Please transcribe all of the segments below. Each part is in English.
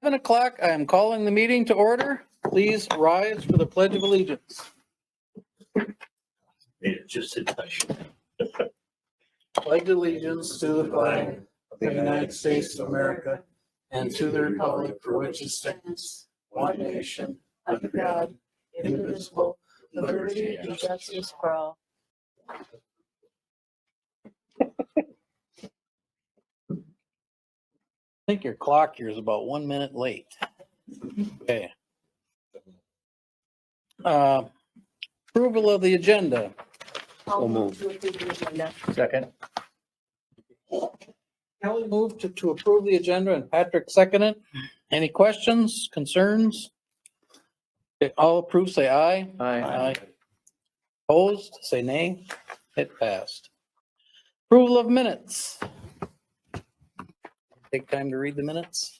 7 o'clock. I am calling the meeting to order. Please rise for the Pledge of Allegiance. Just a touch. Pledge allegiance to the flag of the United States of America and to the republic for which it stands, one nation, under God, indivisible, with liberty and justice for all. I think your clock here is about 1 minute late. Okay. Approval of the agenda. I'll move. Second. Kelly moved to approve the agenda and Patrick seconded. Any questions, concerns? Okay, all approved, say aye. Aye. Opposed, say nay. It passed. Approval of minutes. Take time to read the minutes.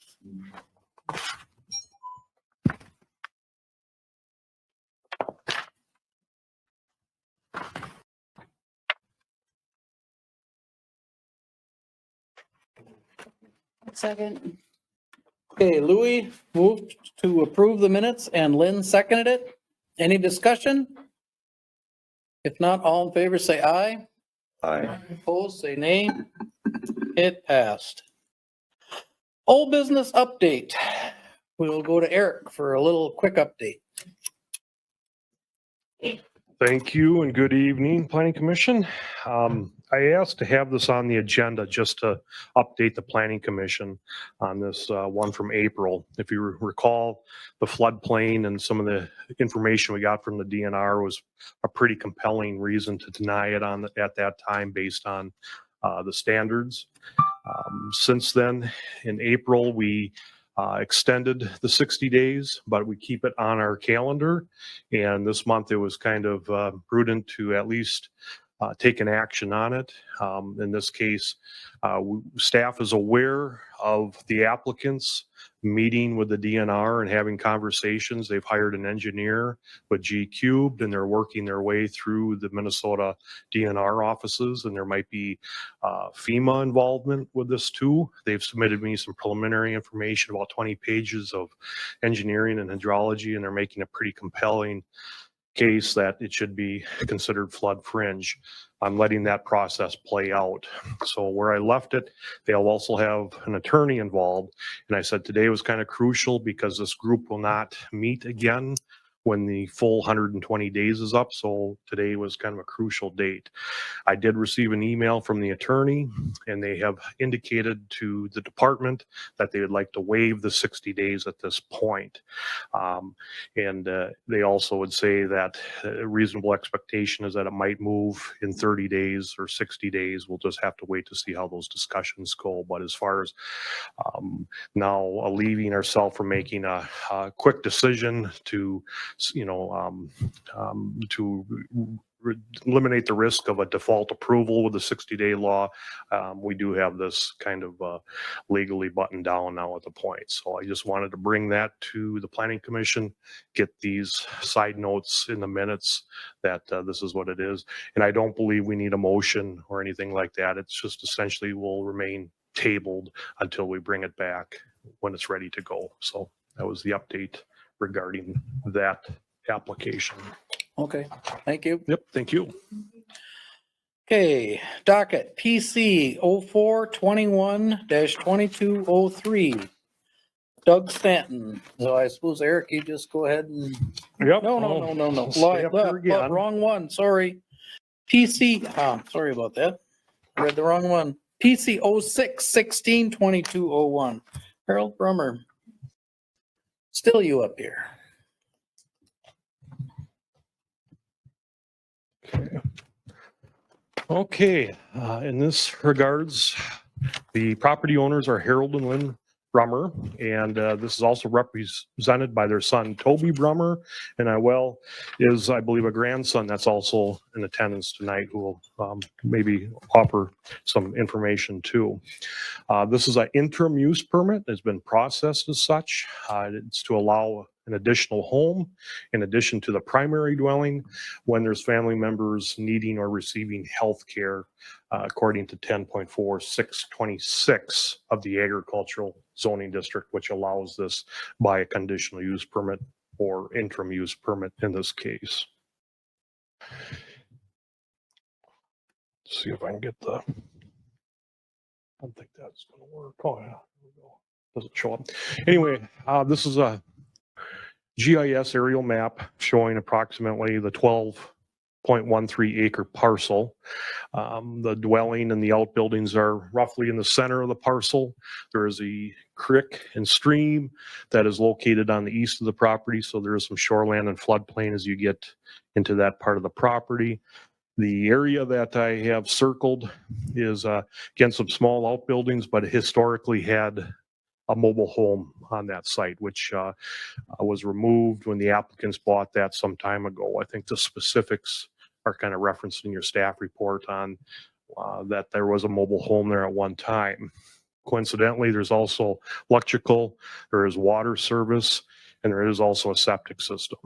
Second. Okay, Louis moved to approve the minutes and Lynn seconded it. Any discussion? If not, all in favor, say aye. Aye. Opposed, say nay. It passed. Old business update. We'll go to Eric for a little quick update. Thank you and good evening, Planning Commission. I asked to have this on the agenda just to update the Planning Commission on this one from April. If you recall, the floodplain and some of the information we got from the DNR was a pretty compelling reason to deny it at that time based on the standards. Since then, in April, we extended the 60 days, but we keep it on our calendar. And this month it was kind of prudent to at least take an action on it. In this case, staff is aware of the applicants meeting with the DNR and having conversations. They've hired an engineer with G Cubed and they're working their way through the Minnesota DNR offices, and there might be FEMA involvement with this too. They've submitted me some preliminary information, about 20 pages of engineering and hydrology, and they're making a pretty compelling case that it should be considered flood fringe. I'm letting that process play out. So where I left it, they'll also have an attorney involved. And I said today was kind of crucial because this group will not meet again when the full 120 days is up. So today was kind of a crucial date. I did receive an email from the attorney and they have indicated to the department that they would like to waive the 60 days at this point. They also would say that a reasonable expectation is that it might move in 30 days or 60 days. We'll just have to wait to see how those discussions go. But as far as now alleviating ourselves from making a quick decision to eliminate the risk of a default approval with the 60-day law, we do have this kind of legally buttoned down now at the point. So I just wanted to bring that to the Planning Commission, get these side notes in the minutes that this is what it is. And I don't believe we need a motion or anything like that. It's just essentially will remain tabled until we bring it back when it's ready to go. So that was the update regarding that application. Okay, thank you. Yep, thank you. Okay, docket PC 0421-2203. Doug Stanton. So I suppose, Eric, you just go ahead and. Yep. No. Stay up there again. Wrong one, sorry. PC, sorry about that. I read the wrong one. PC 06-16-2201. Harold Brummer. Still you up here. Okay, in this regards, the property owners are Harold and Lynn Brummer, and this is also represented by their son Toby Brummer, and is, I believe, a grandson that's also in attendance tonight who will maybe offer some information too. This is an interim use permit. It's been processed as such. It's to allow an additional home in addition to the primary dwelling when there's family members needing or receiving health care, according to 10.4626 of the agricultural zoning district, which allows this by a conditional use permit or interim use permit in this case. Let's see if I can get the, I don't think that's going to work. Oh, yeah. There we go. Doesn't show up. Anyway, this is a GIS aerial map showing approximately the 12.13 acre parcel. The dwelling and the outbuildings are roughly in the center of the parcel. There is a creek and stream that is located on the east of the property, so there is some shoreland and floodplain as you get into that part of the property. The area that I have circled is, again, some small outbuildings, but historically had a mobile home on that site, which was removed when the applicants bought that some time ago. I think the specifics are kind of referenced in your staff report on that there was a mobile home there at one time. Coincidentally, there's also electrical, there is water service, and there is also a septic system.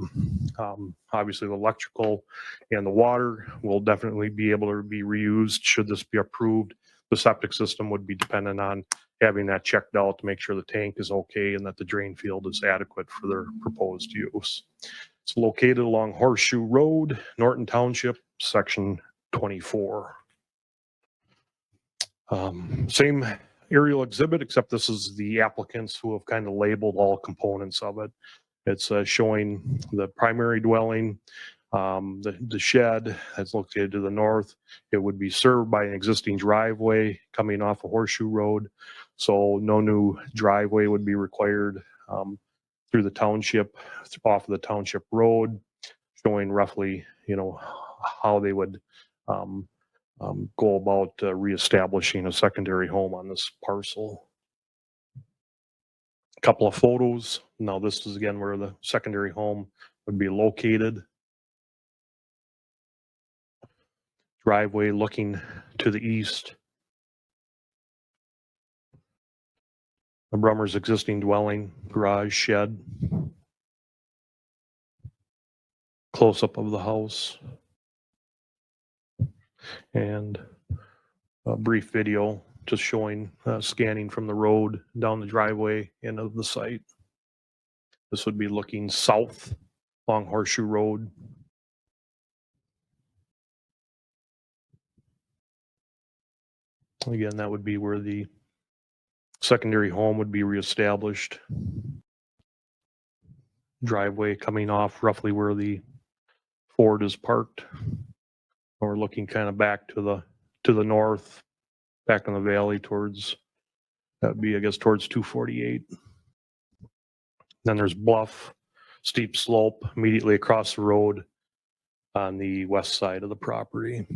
Obviously, the electrical and the water will definitely be able to be reused should this be approved. The septic system would be dependent on having that checked out to make sure the tank is okay and that the drain field is adequate for their proposed use. It's located along Horseshoe Road, Norton Township, section 24. Same aerial exhibit, except this is the applicants who have kind of labeled all components of it. It's showing the primary dwelling, the shed that's located to the north. It would be served by an existing driveway coming off of Horseshoe Road. So no new driveway would be required through the township, off of the township road, showing roughly, how they would go about reestablishing a secondary home on this parcel. A couple of photos. Now this is again where the secondary home would be located. Driveway looking to the east. The Brummer's existing dwelling, garage, shed. Close up of the house. And a brief video just showing scanning from the road down the driveway and of the site. This would be looking south along Horseshoe Road. Again, that would be where the secondary home would be reestablished. Driveway coming off roughly where the Ford is parked. We're looking kind of back to the north, back in the valley towards, that'd be, I guess, towards 248. Then there's bluff, steep slope immediately across the road on the west side of the property.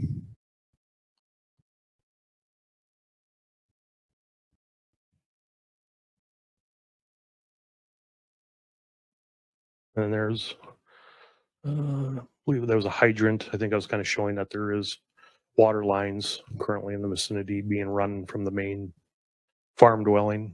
And there's, I believe there was a hydrant. I think I was kind of showing that there is water lines currently in the vicinity being run from the main farm dwelling.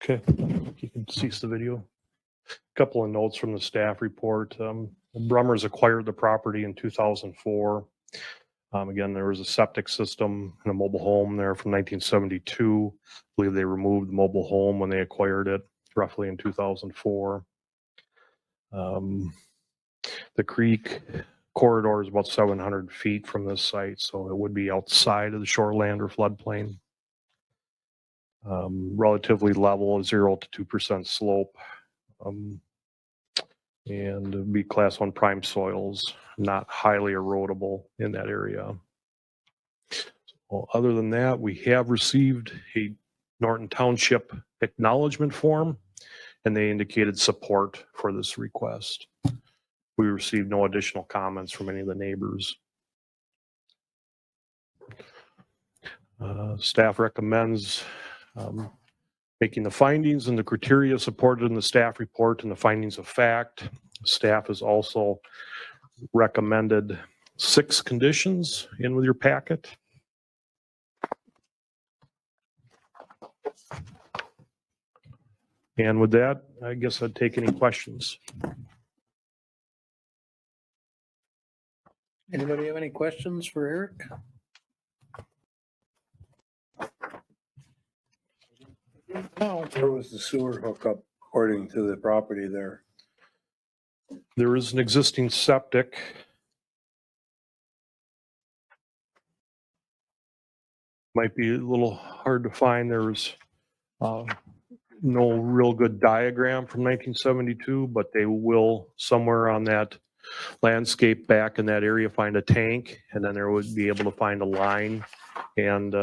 Okay, you can cease the video. Couple of notes from the staff report. Brummers acquired the property in 2004. Again, there was a septic system and a mobile home there from 1972. I believe they removed the mobile home when they acquired it, roughly in 2004. The creek corridor is about 700 feet from this site, so it would be outside of the shoreland or floodplain. relatively level, 0 to 2% slope. And it'd be class 1 prime soils, not highly erodible in that area. Well, other than that, we have received a Norton Township acknowledgement form, and they indicated support for this request. We received no additional comments from any of the neighbors. Staff recommends making the findings and the criteria supported in the staff report and the findings of fact. Staff has also recommended 6 conditions in with your packet. And with that, I guess I'd take any questions. Anybody have any questions for Eric? No. Where was the sewer hookup according to the property there? There is an existing septic. Might be a little hard to find. There's no real good diagram from 1972, but they will somewhere on that landscape back in that area find a tank, and then there would be able to find a line. And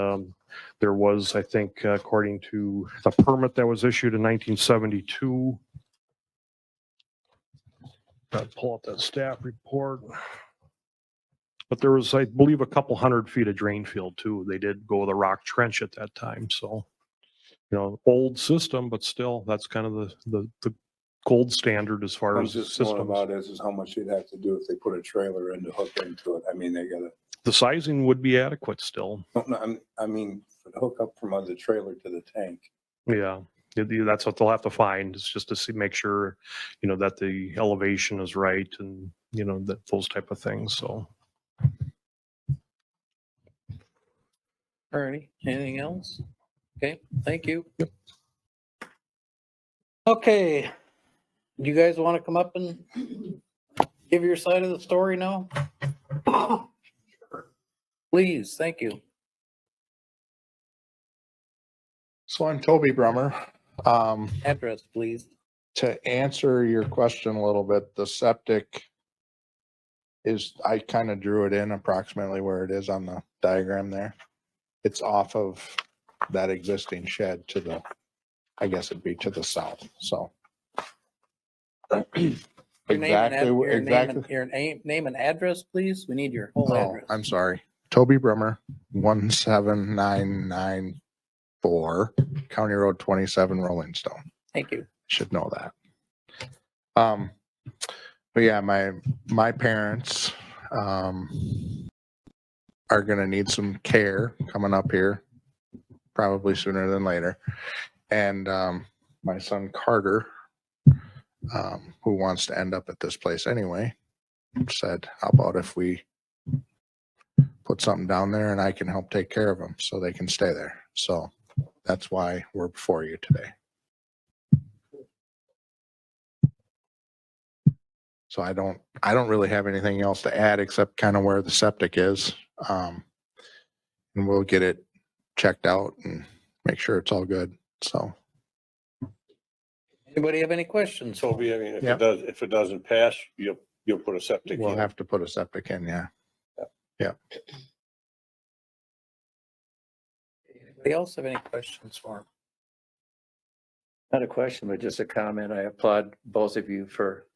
there was, I think, according to the permit that was issued in 1972, I'll pull up that staff report. But there was, I believe, a couple 100 feet of drain field too. They did go with a rock trench at that time. So, you know, old system, but still, that's kind of the gold standard as far I'm as just going systems. about is how much you'd have to do if they put a trailer in to hook into it. I mean, they gotta, The sizing would be adequate still. I mean, hook up from the trailer to the tank. Yeah, that's what they'll have to find. It's just to see, make sure, you know, that the elevation is right and, you know, that those type of things. So. Alrighty, anything else? Okay, thank you. Yep. Okay, do you guys want to come up and give your side of the story now? Please, thank you. So I'm Toby Brummer. Address, please. To answer your question a little bit, the septic is, I kind of drew it in approximately where it is on the diagram there. It's off of that existing shed to the, I guess it'd be to the south, so. Your name and Exactly, your name and address, please. We need your whole Oh, address. I'm sorry. Toby Brummer, 17994, County Road 27, Rolling Stone. Thank you. Should know that. But yeah, my parents are gonna need some care coming up here, probably sooner than later. And my son Carter, who wants to end up at this place anyway, said, how about if we put something down there and I can help take care of them so they can stay there. So that's why we're before you today. So I don't really have anything else to add except kind of where the septic is. And we'll get it checked out and make sure it's all good. So. Anybody have any questions? Toby, I mean, Yep. if it doesn't pass, you'll put a septic We'll in. have to put a septic in, yeah. Yeah. Anybody else have any questions for him? Not a question, but just a comment. I applaud both of you for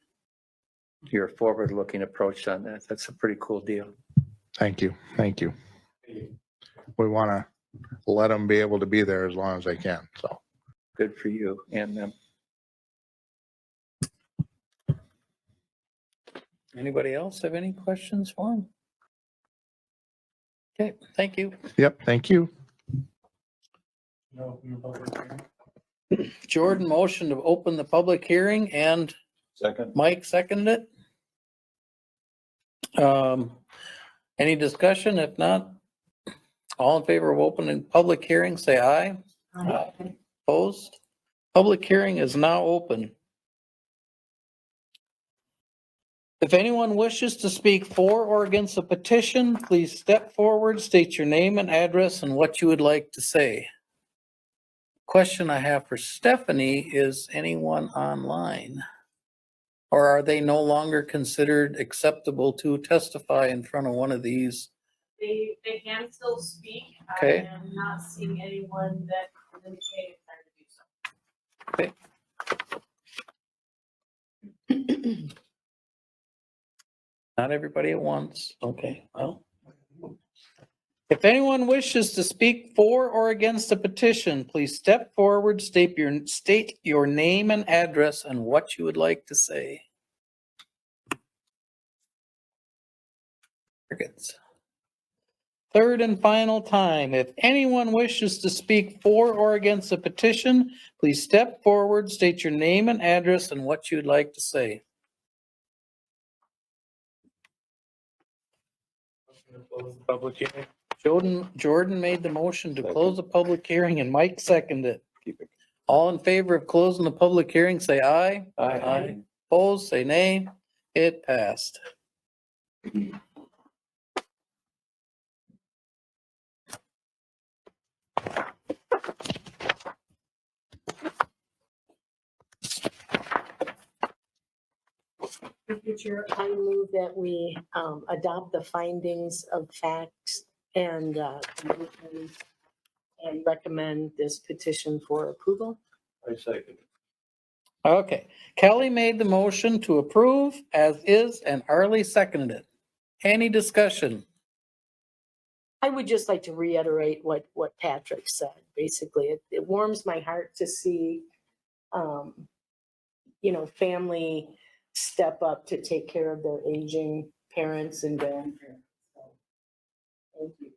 your forward-looking approach on that. That's a pretty cool deal. Thank you. Thank you. We want to let them be able to be there as long as they can. So. Good for you and them. Anybody else have any questions for him? Okay, thank you. Yep. Thank you. Jordan motioned to open the public hearing and Second. Mike seconded it. Any discussion? If not, all in favor of opening public hearing, say aye. Aye. Opposed? Public hearing is now open. If anyone wishes to speak for or against the petition, please step forward, state your name and address and what you would like to say. question I have for Stephanie, is anyone online? Or are they no longer considered acceptable to testify in front of one of these? They can still speak. Okay. I am not seeing anyone that is indicating desire to do so. Not everybody at once. Okay, well. If anyone wishes to speak for or against the petition, please step forward, state your name and address and what you would like to say. Crickets. Third and final time, if anyone wishes to speak for or against the petition, please step forward, state your name and address and what you'd like to say. Public hearing. Jordan made the motion to close the public hearing and Mike seconded it. All in favor of closing the public hearing, say aye. Aye. Opposed, say nay. It passed. Mr. Chair, I move that we adopt the findings of facts and recommend this petition for approval. I second. Okay, Kelly made the motion to approve as is and Arlie seconded it. Any discussion? I would just like to reiterate what Patrick said. Basically, it warms my heart to see, family step up to take care of their aging parents and grandparents. So, thank you.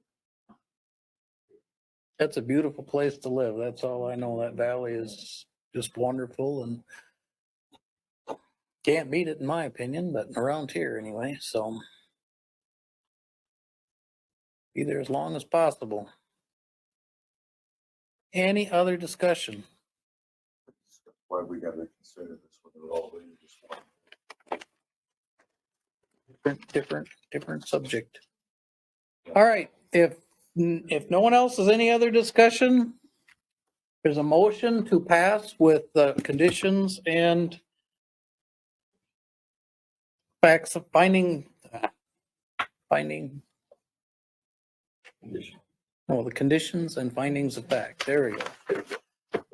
That's a beautiful place to live. That's all I know. That valley is just wonderful and can't beat it in my opinion, but around here anyway, so. Be there as long as possible. Any other discussion? Why we gotta consider this when they're all in just one. Different subject. All right, if no one else has any other discussion, there's a motion to pass with the conditions and facts of finding. Oh, the conditions and findings of fact. There we go.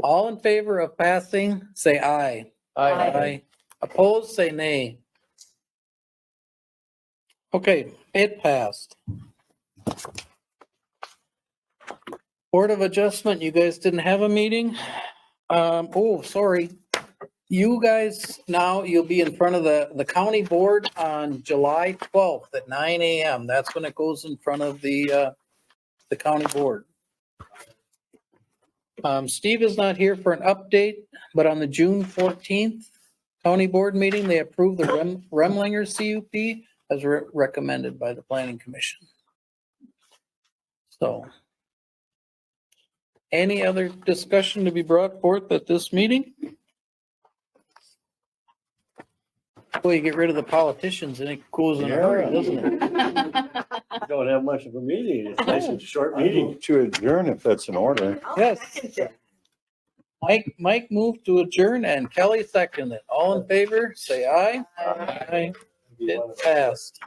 All in favor of passing, say aye. Aye. Opposed, say nay. Okay, it passed. Board of Adjustment, you guys didn't have a meeting? Sorry. You guys, now you'll be in front of the county board on July 12th at 9 a.m. That's when it goes in front of the county board. Steve is not here for an update, but on the June 14th county board meeting, they approved the Remlinger CUP as recommended by the planning commission. So, any other discussion to be brought forth at this meeting? Well, you get rid of the politicians and it goes in a hurry, doesn't it? Don't have much of a meeting. It's nice and short meeting. To adjourn if that's in order. Yes. Mike moved to adjourn and Kelly seconded. All in favor, say aye. Aye. It passed.